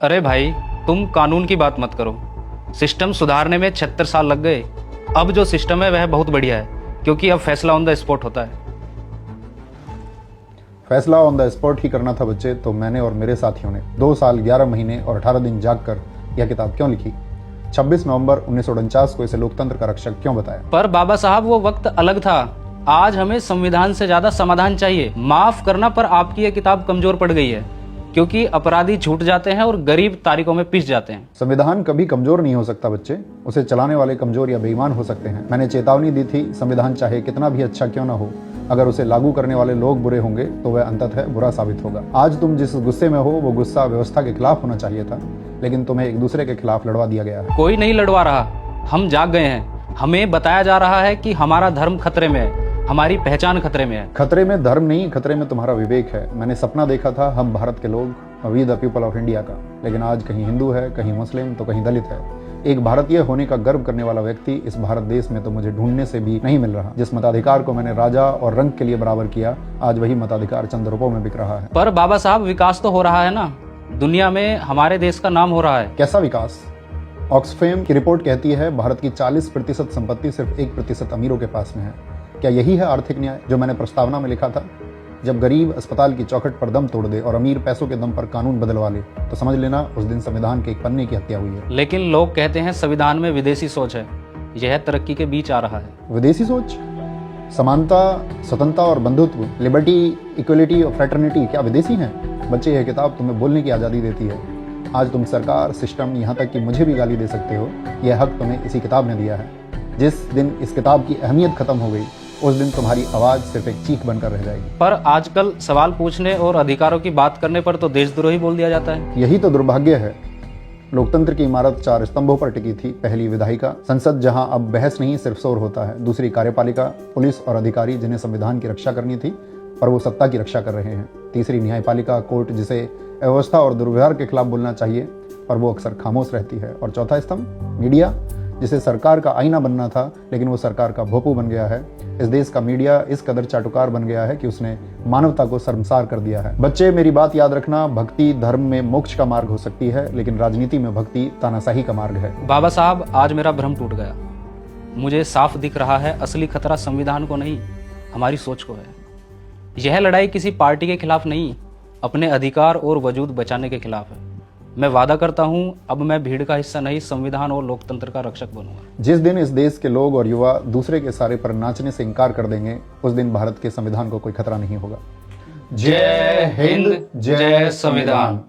अरे भाई, तुम कानून की बात मत करो। सिस्टम सुधारने में 76 साल लग गए। अब जो सिस्टम है वह बहुत बढ़िया है, क्योंकि अब फैसला ऑन द स्पॉट होता है। फैसला ऑन द स्पॉट ही करना था बच्चे, तो मैंने और मेरे साथियों ने 2 साल 11 महीने और 18 दिन जाग कर यह किताब क्यों लिखी। 26 नवंबर 1949 को इसे लोकतंत्र का रक्षक क्यों बताया। पर बाबा साहब, वो वक्त अलग था। आज हमें संविधान से ज्यादा समाधान चाहिए। माफ करना, पर आपकी यह किताब कमजोर पड़ गई है, क्योंकि अपराधी छूट जाते हैं और गरीब तारीखों में पिस जाते हैं। संविधान कभी कमजोर नहीं हो सकता बच्चे, उसे चलाने वाले कमजोर या बेईमान हो सकते हैं। मैंने चेतावनी दी थी, संविधान चाहे कितना भी अच्छा क्यों ना हो, अगर उसे लागू करने वाले लोग बुरे होंगे तो वह अंततः बुरा साबित होगा। आज तुम जिस गुस्से में हो वो गुस्सा व्यवस्था के खिलाफ होना चाहिए था, लेकिन तुम्हें एक दूसरे के खिलाफ लड़वा दिया गया है। कोई नहीं लड़वा रहा, हम जाग गए हैं। हमें बताया जा रहा है कि हमारा धर्म खतरे में है, हमारी पहचान खतरे में है। खतरे में धर्म नहीं, खतरे में तुम्हारा विवेक है। मैंने सपना देखा था हम भारत के लोग, we the people of India का, लेकिन आज कहीं हिंदू है, कहीं मुस्लिम, तो कहीं दलित है। एक भारतीय होने का गर्व करने वाला व्यक्ति इस भारत देश में तो मुझे ढूंढने से भी नहीं मिल रहा। जिस मताधिकार को मैंने राजा और रंग के लिए बराबर किया, आज वही मताधिकार चंद रुपयों में बिक रहा है। पर बाबा साहब, विकास तो हो रहा है ना। दुनिया में हमारे देश का नाम हो रहा है। कैसा विकास? ऑक्सफैम की रिपोर्ट कहती है भारत की 40% संपत्ति सिर्फ 1% अमीरों के पास में है। क्या यही है आर्थिक न्याय जो मैंने प्रस्तावना में लिखा था? जब गरीब अस्पताल की चौखट पर दम तोड़ दे और अमीर पैसों के दम पर कानून बदलवा ले, तो समझ लेना उस दिन संविधान के एक पन्ने की हत्या हुई है। लेकिन लोग कहते हैं संविधान में विदेशी सोच है। यह तरक्की के बीच आ रहा है। विदेशी सोच? समानता, स्वतंत्रता और बंधुत्व, लिबर्टी, इक्वलिटी और फ्रेटर्निटी क्या विदेशी हैं? बच्चे, यह किताब तुम्हें बोलने की आज़ादी देती है। आज तुम सरकार, सिस्टम, यहाँ तक कि मुझे भी गाली दे सकते हो। यह हक तुम्हें इसी किताब ने दिया है। जिस दिन इस किताब की अहमियत खत्म हो गई, उस दिन तुम्हारी आवाज सिर्फ एक चीख बनकर रह जाएगी। पर आजकल सवाल पूछने और अधिकारों की बात करने पर तो देशद्रोही बोल दिया जाता है। यही तो दुर्भाग्य है। लोकतंत्र की इमारत 4 स्तंभों पर टिकी थी। पहली विधायिका संसद, जहां अब बहस नहीं सिर्फ शोर होता है। दूसरी कार्यपालिका, पुलिस और अधिकारी जिन्हें संविधान की रक्षा करनी थी पर वो सत्ता की रक्षा कर रहे हैं। तीसरी न्यायपालिका, कोर्ट, जिसे अव्यवस्था और दुर्व्यवहार के खिलाफ बोलना चाहिए पर वो अक्सर खामोश रहती है। और चौथा स्तंभ मीडिया, जिसे सरकार का आईना बनना था लेकिन वो सरकार का भोपू बन गया है। इस देश का मीडिया इस कदर चाटुकार बन गया है कि उसने मानवता को शर्मसार कर दिया है। बच्चे, मेरी बात याद रखना, भक्ति धर्म में मोक्ष का मार्ग हो सकती है, लेकिन राजनीति में भक्ति तानाशाही का मार्ग है। बाबा साहब, आज मेरा भ्रम टूट गया। मुझे साफ दिख रहा है असली खतरा संविधान को नहीं, हमारी सोच को है। यह लड़ाई किसी पार्टी के खिलाफ नहीं, अपने अधिकार और वजूद बचाने के खिलाफ है। मैं वादा करता हूं, अब मैं भीड़ का हिस्सा नहीं, संविधान और लोकतंत्र का रक्षक बनूंगा। जिस दिन इस देश के लोग और युवा दूसरे के सारे पर नाचने से इनकार कर देंगे, उस दिन भारत के संविधान को कोई खतरा नहीं होगा। जय हिंद, जय संविधान।